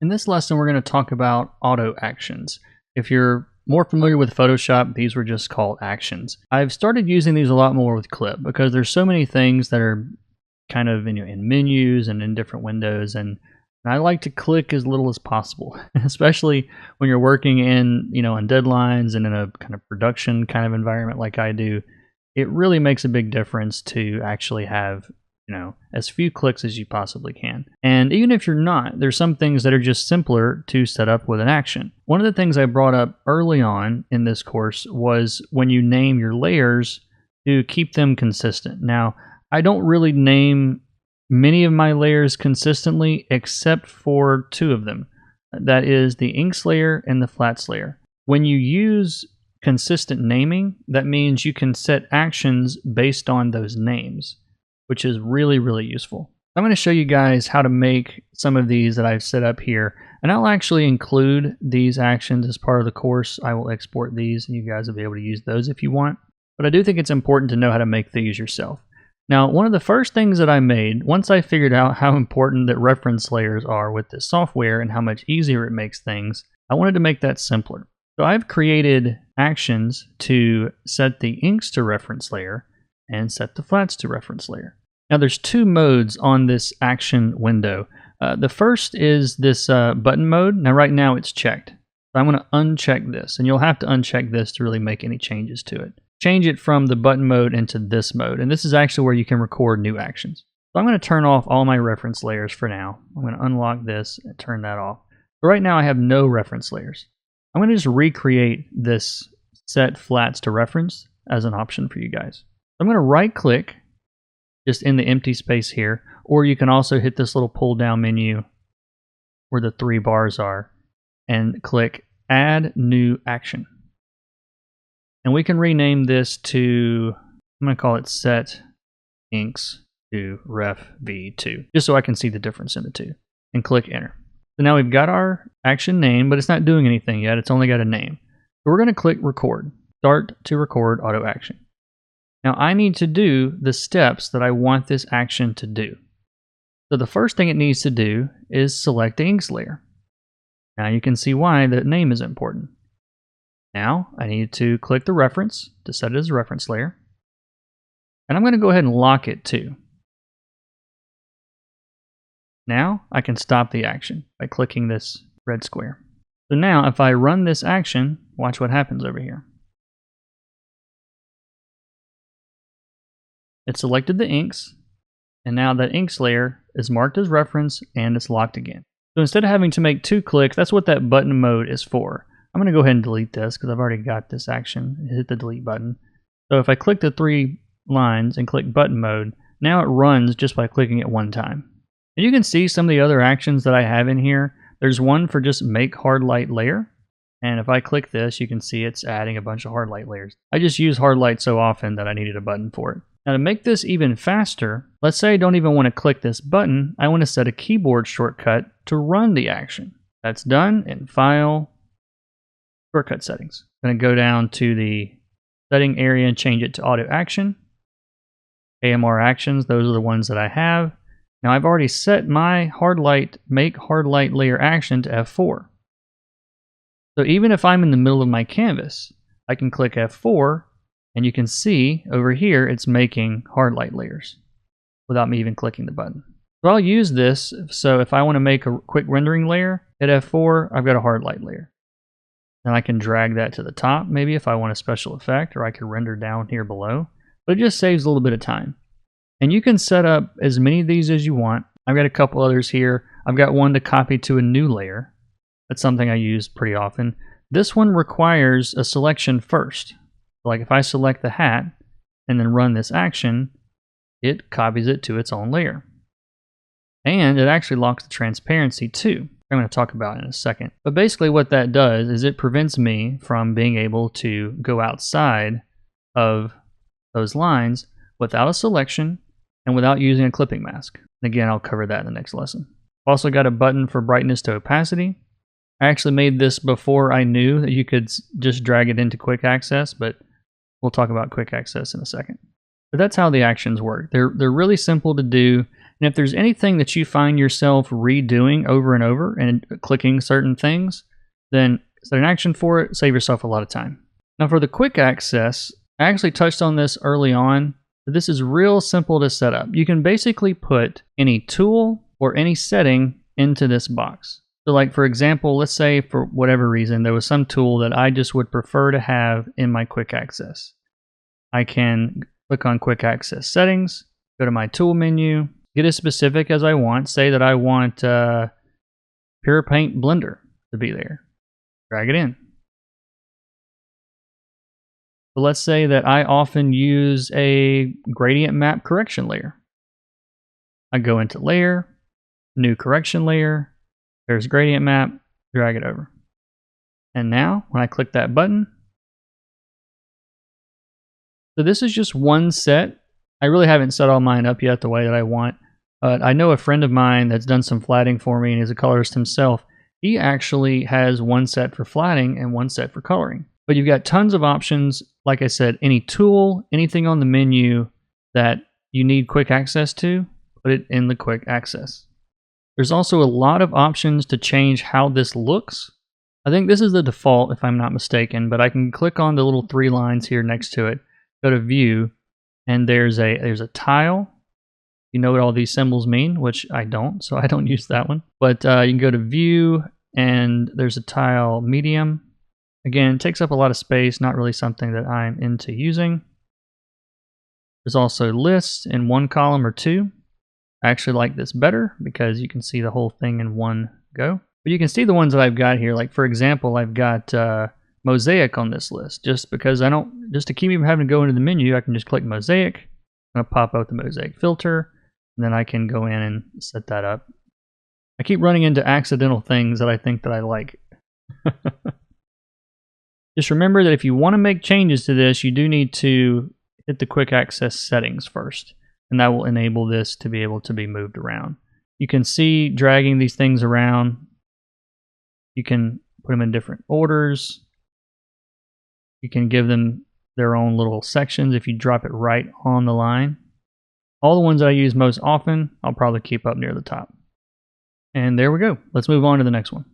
In this lesson, we're going to talk about auto actions. If you're more familiar with Photoshop, these were just called actions. I've started using these a lot more with Clip because there's so many things that are kind of in menus and in different windows, and I like to click as little as possible, especially when you're working in deadlines and in a kind of production kind of environment like I do. It really makes a big difference to actually have as few clicks as you possibly can. And even if you're not, there's some things that are just simpler to set up with an action. One of the things I brought up early on in this course was when you name your layers to keep them consistent. Now, I don't really name many of my layers consistently except for two of them. That is the inks layer and the flats layer. When you use consistent naming, that means you can set actions based on those names, which is really, really useful. I'm going to show you guys how to make some of these that I've set up here, and I'll actually include these actions as part of the course. I will export these, and you guys will be able to use those if you want. But I do think it's important to know how to make these yourself. Now, one of the first things that I made, once I figured out how important that reference layers are with this software and how much easier it makes things, I wanted to make that simpler. So I've created actions to set the inks to reference layer and set the flats to reference layer. Now there's two modes on this action window. The first is this button mode. Now right now it's checked. So I'm going to uncheck this, and you'll have to uncheck this to really make any changes to it. Change it from the button mode into this mode, and this is actually where you can record new actions. So I'm going to turn off all my reference layers for now. I'm going to unlock this and turn that off. But right now I have no reference layers. I'm going to just recreate this set flats to reference as an option for you guys. I'm going to right click just in the empty space here, or you can also hit this little pull down menu where the three bars are and click add new action. And we can rename this to, I'm going to call it set inks to ref v2, just so I can see the difference in the two, and click enter. So now we've got our action name, but it's not doing anything yet. It's only got a name. So we're going to click record, start to record auto action. Now I need to do the steps that I want this action to do. So the first thing it needs to do is select the inks layer. Now you can see why the name is important. Now I need to click the reference to set it as a reference layer. And I'm going to go ahead and lock it too. Now I can stop the action by clicking this red square. So now if I run this action, watch what happens over here. It selected the inks, and now that inks layer is marked as reference and it's locked again. So instead of having to make two clicks, that's what that button mode is for. I'm going to go ahead and delete this because I've already got this action. Hit the delete button. So if I click the three lines and click button mode, now it runs just by clicking it one time. And you can see some of the other actions that I have in here. There's one for just make hard light layer. And if I click this, you can see it's adding a bunch of hard light layers. I just use hard light so often that I needed a button for it. Now to make this even faster, let's say I don't even want to click this button. I want to set a keyboard shortcut to run the action. That's done in File, Shortcut Settings. I'm going to go down to the setting area and change it to Auto Action. AMR actions, those are the ones that I have. Now I've already set my make hard light layer action to F4. So even if I'm in the middle of my canvas, I can click F4, and you can see over here it's making hard light layers without me even clicking the button. So I'll use this, so if I want to make a quick rendering layer, hit F4, I've got a hard light layer. And I can drag that to the top, maybe if I want a special effect, or I could render down here below. But it just saves a little bit of time. And you can set up as many of these as you want. I've got a couple others here. I've got one to copy to a new layer. That's something I use pretty often. This one requires a selection first. Like if I select the hat and then run this action, it copies it to its own layer. And it actually locks the transparency too. I'm going to talk about it in a second. But basically what that does is it prevents me from being able to go outside of those lines without a selection and without using a clipping mask. Again, I'll cover that in the next lesson. I've also got a button for brightness to opacity. I actually made this before I knew that you could just drag it into quick access, but we'll talk about quick access in a second. But that's how the actions work. They're really simple to do. And if there's anything that you find yourself redoing over and over and clicking certain things, then set an action for it, save yourself a lot of time. Now for the quick access, I actually touched on this early on, but this is real simple to set up. You can basically put any tool or any setting into this box. So like for example, let's say for whatever reason, there was some tool that I just would prefer to have in my quick access. I can click on quick access settings, go to my tool menu, get as specific as I want. Say that I want Pure Paint Blender to be there. Drag it in. So let's say that I often use a gradient map correction layer. I go into layer, new correction layer, there's gradient map, drag it over. And now when I click that button, so this is just one set. I really haven't set all mine up yet the way that I want. But I know a friend of mine that's done some flatting for me and is a colorist himself. He actually has one set for flatting and one set for coloring. But you've got tons of options. Like I said, any tool, anything on the menu that you need quick access to, put it in the quick access. There's also a lot of options to change how this looks. I think this is the default if I'm not mistaken, but I can click on the little 3 lines here next to it, go to view, and there's a tile. You know what all these symbols mean, which I don't, so I don't use that one. But you can go to view, and there's a tile medium. Again, it takes up a lot of space, not really something that I'm into using. There's also lists in 1 column or 2. I actually like this better because you can see the whole thing in one go. But you can see the ones that I've got here. Like for example, I've got mosaic on this list. Just because just to keep me from having to go into the menu, I can just click mosaic. I'm gonna pop out the mosaic filter, and then I can go in and set that up. I keep running into accidental things that I think that I like. Just remember that if you want to make changes to this, you do need to hit the quick access settings first, and that will enable this to be able to be moved around. You can see dragging these things around. You can put them in different orders. You can give them their own little sections if you drop it right on the line. All the ones that I use most often, I'll probably keep up near the top. And there we go. Let's move on to the next one.